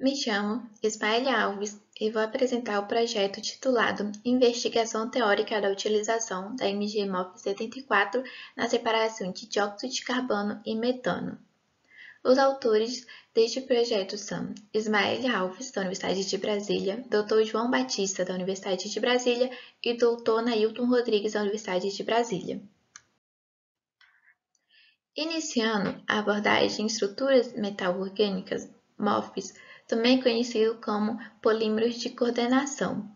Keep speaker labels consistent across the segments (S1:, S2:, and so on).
S1: Me chamo Ismaelia Alves e vou apresentar o projeto titulado Investigação Teórica da Utilização da MG-MOF 74 na separação de dióxido de carbono e metano. Os autores deste projeto são Ismaelia Alves, da Universidade de Brasília, Dr. João Batista, da Universidade de Brasília e Dr. Nailton Rodrigues, da Universidade de Brasília. Iniciando a abordagem em estruturas metal-orgânicas, MOFs, também conhecido como polímeros de coordenação.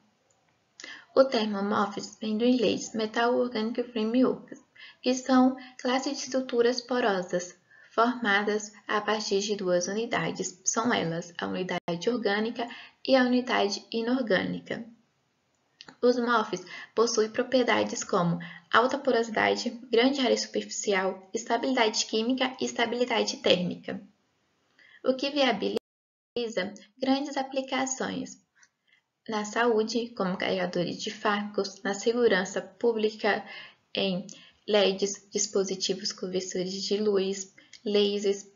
S1: O termo MOFs vem do inglês Metal Organic Frameworks, que são classes de estruturas porosas, formadas a partir de duas unidades. São elas a unidade orgânica e a unidade inorgânica. Os MOFs possuem propriedades como alta porosidade, grande área superficial, estabilidade química e estabilidade térmica, o que viabiliza grandes aplicações na saúde, como carregadores de fármacos, na segurança pública, em LEDs, dispositivos conversores de luz, lasers,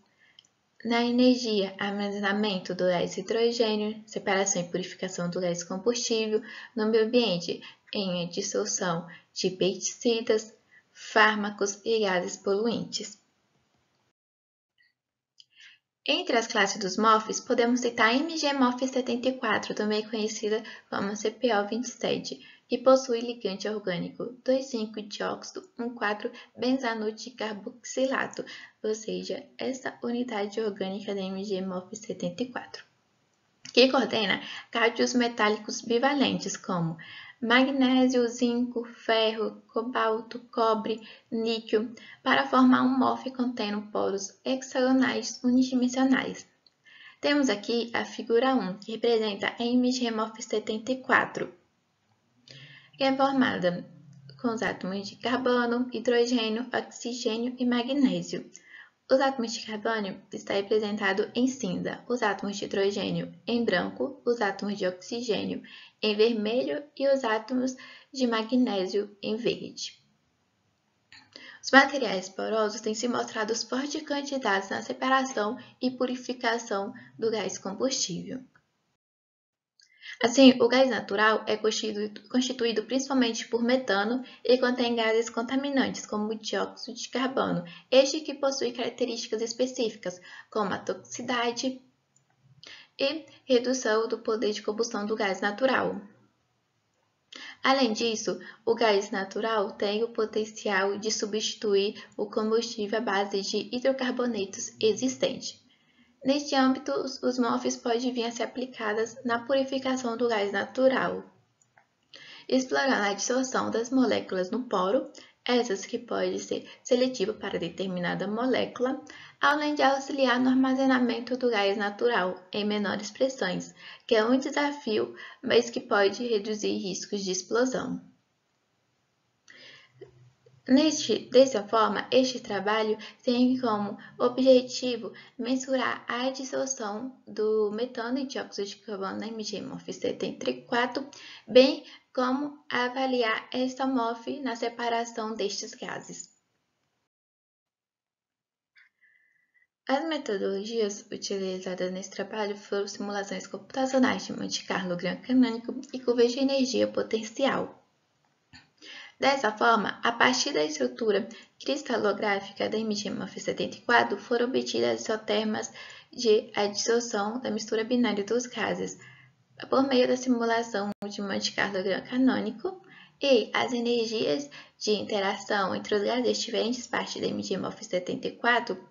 S1: na energia, armazenamento do gás hidrogênio, separação e purificação do gás combustível, no meio ambiente, em dissolução de pesticidas, fármacos e gases poluentes. Entre as classes dos MOFs, podemos citar a MG-MOF 74, também conhecida como CPO27, que possui ligante orgânico 2,5-dióxido 1,4-benzanoto de carboxilato, ou seja, essa unidade orgânica da MG-MOF 74, que coordena cátions metálicos bivalentes como magnésio, zinco, ferro, cobalto, cobre, níquel, para formar um MOF contendo poros hexagonais unidimensionais. Temos aqui a figura 1, que representa a MG-MOF 74, que é formada com os átomos de carbono, hidrogênio, oxigênio e magnésio. Os átomos de carbono estão representados em cinza, os átomos de hidrogênio em branco, os átomos de oxigênio em vermelho e os átomos de magnésio em verde. Os materiais porosos têm se mostrado fortes candidatos na separação e purificação do gás combustível. Assim, o gás natural é constituído principalmente por metano e contém gases contaminantes, como o dióxido de carbono, este que possui características específicas, como a toxicidade e redução do poder de combustão do gás natural. Além disso, o gás natural tem o potencial de substituir o combustível à base de hidrocarbonetos existente. Neste âmbito, os MOFs podem vir a ser aplicadas na purificação do gás natural, explorando a dissorção das moléculas no poro, essas que podem ser seletivas para determinada molécula, além de auxiliar no armazenamento do gás natural em menores pressões, que é um desafio, mas que pode reduzir riscos de explosão. Dessa forma, este trabalho tem como objetivo mensurar a dissolução do metano e dióxido de carbono na MG-MOF 74, bem como avaliar esta MOF na separação destes gases. As metodologias utilizadas nesse trabalho foram simulações computacionais de Monte Carlo Gran Canônico e curvas de energia potencial. Dessa forma, a partir da estrutura cristalográfica da MG-MOF 74, foram obtidas isotermas de adsorção da mistura binária dos gases, por meio da simulação de Monte Carlo Gran Canônico, e as energias de interação entre os gases de diferentes partes da MG-MOF 74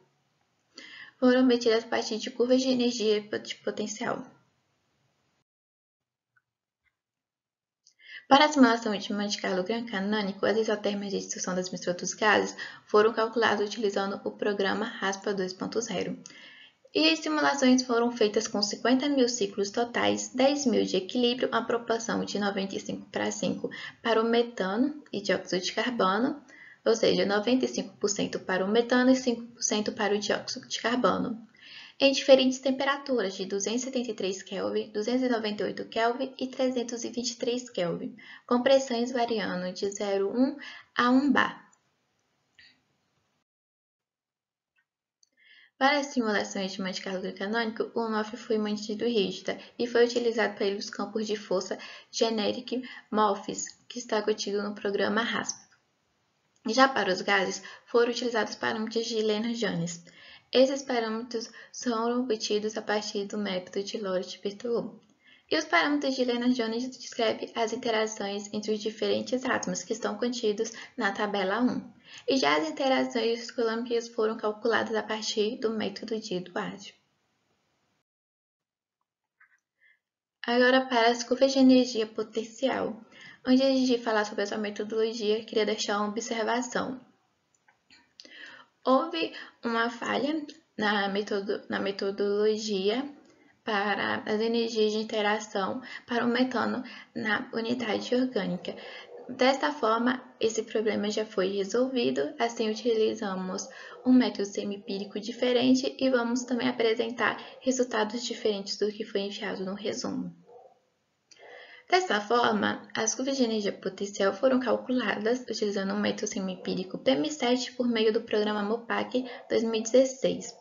S1: foram obtidas a partir de curvas de energia de potencial. Para a simulação de Monte Carlo Gran Canônico, as isotermas de dissolução das misturas dos gases foram calculadas utilizando o programa RASPA 2.0. E as simulações foram feitas com 50.000 ciclos totais, 10.000 de equilíbrio, a proporção de 95:5 para o metano e dióxido de carbono, ou seja, 95% para o metano e 5% para o dióxido de carbono, em diferentes temperaturas de 273 Kelvin, 298 Kelvin e 323 Kelvin, com pressões variando de 0,1 a 1 bar. Para a simulação de Monte Carlo canônico, o MOF foi mantido rígida e foi utilizado para os campos de força Generic MOFs, que está contido no programa RASP. Já para os gases, foram utilizados parâmetros de Lennard-Jones. Esses parâmetros são obtidos a partir do método de Lorentz-Berthelot. E os parâmetros de Lennard-Jones descrevem as interações entre os diferentes átomos que estão contidos na tabela 1. E já as interações colômbicas foram calculadas a partir do método de Duarte. Agora para as curvas de energia potencial. Antes de falar sobre essa metodologia, queria deixar uma observação. Houve uma falha na metodologia para as energias de interação para o metano na unidade orgânica. Desta forma, esse problema já foi resolvido, assim utilizamos um método semi-empírico diferente e vamos também apresentar resultados diferentes do que foi enviado no resumo. Dessa forma, as curvas de energia potencial foram calculadas utilizando um método semi-empírico PM7 por meio do programa MOPAC 2016.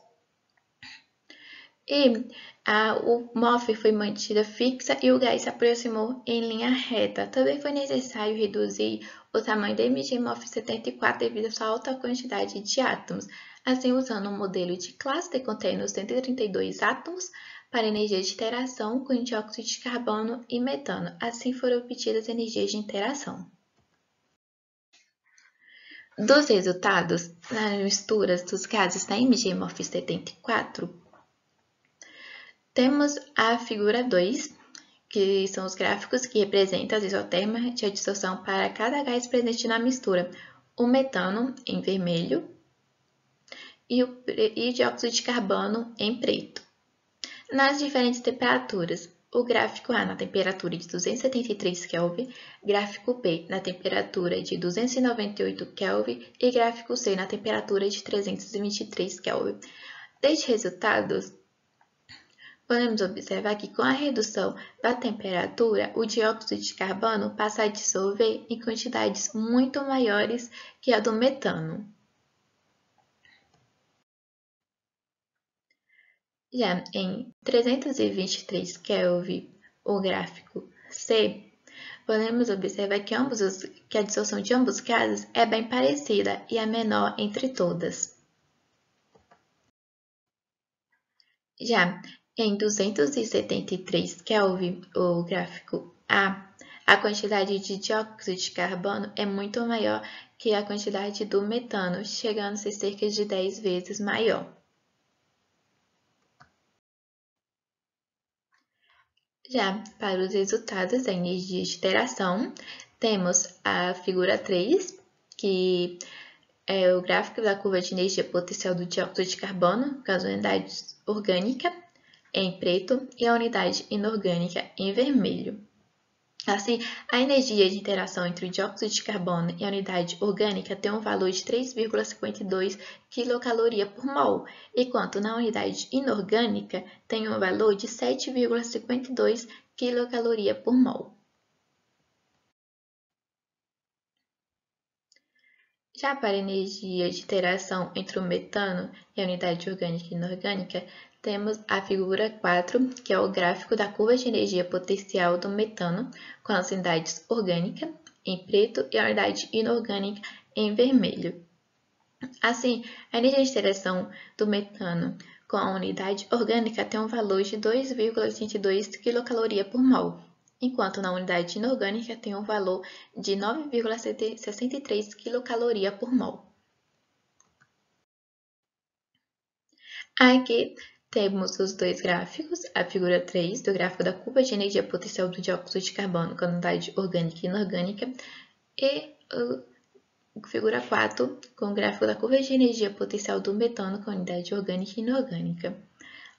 S1: O MOF foi mantida fixa e o gás se aproximou em linha reta. Também foi necessário reduzir o tamanho da MG-MOF 74 devido à sua alta quantidade de átomos. Assim, usando um modelo de cluster contendo 132 átomos para energia de interação com dióxido de carbono e metano. Assim foram obtidas energias de interação. Dos resultados, nas misturas dos gases da MG-MOF 74, temos a figura 2, que são os gráficos que representam as isotermas de adsorção para cada gás presente na mistura. O metano em vermelho e o dióxido de carbono em preto. Nas diferentes temperaturas, o gráfico A na temperatura de 273 Kelvin, gráfico B na temperatura de 298 Kelvin e gráfico C na temperatura de 323 Kelvin. Destes resultados, podemos observar que com a redução da temperatura, o dióxido de carbono passa a dissolver em quantidades muito maiores que a do metano. Já em 323 Kelvin, o gráfico C, podemos observar que a dissolução de ambos os gases é bem parecida e a menor entre todas. Já em 273 Kelvin, o gráfico a quantidade de dióxido de carbono é muito maior que a quantidade do metano, chegando a ser cerca de 10 vezes maior. Já para os resultados da energia de interação, temos a figura 3, que é o gráfico da curva de energia potencial do dióxido de carbono com as unidades orgânica em preto e a unidade inorgânica em vermelho. Assim, a energia de interação entre o dióxido de carbono e a unidade orgânica tem um valor de 3,52 kcal por mol, enquanto na unidade inorgânica tem um valor de 7,52 kcal por mol. Já para a energia de interação entre o metano e a unidade orgânica e inorgânica, temos a figura 4, que é o gráfico da curva de energia potencial do metano, com as unidades orgânica em preto e a unidade inorgânica em vermelho. Assim, a energia de interação do metano com a unidade orgânica tem um valor de 2,22 kcal por mol, enquanto na unidade inorgânica tem um valor de 9,63 kcal por mol. Aqui temos os dois gráficos, a figura 3 do gráfico da curva de energia potencial do dióxido de carbono com a unidade orgânica e inorgânica e a figura 4 com o gráfico da curva de energia potencial do metano com a unidade orgânica e inorgânica.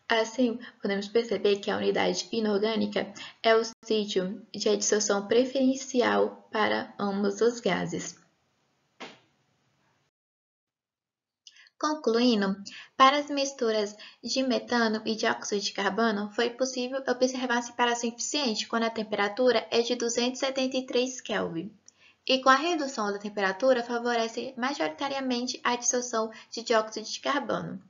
S1: Assim, podemos perceber que a unidade inorgânica é o sítio de adsorção preferencial para ambos os gases. Concluindo, para as misturas de metano e dióxido de carbono, foi possível observar separação eficiente quando a temperatura é de 273 Kelvin. E com a redução da temperatura, favorece majoritariamente a dissolução de dióxido de carbono.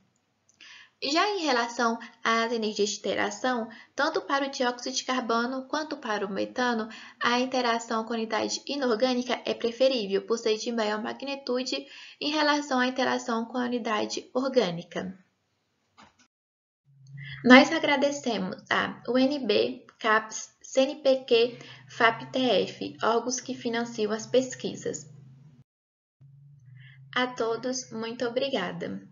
S1: Já em relação às energias de interação, tanto para o dióxido de carbono quanto para o metano, a interação com a unidade inorgânica é preferível, por ser de maior magnitude em relação à interação com a unidade orgânica. Nós agradecemos a UNB, CAPES, CNPq, FAPTF, órgãos que financiam as pesquisas. A todos, muito obrigada.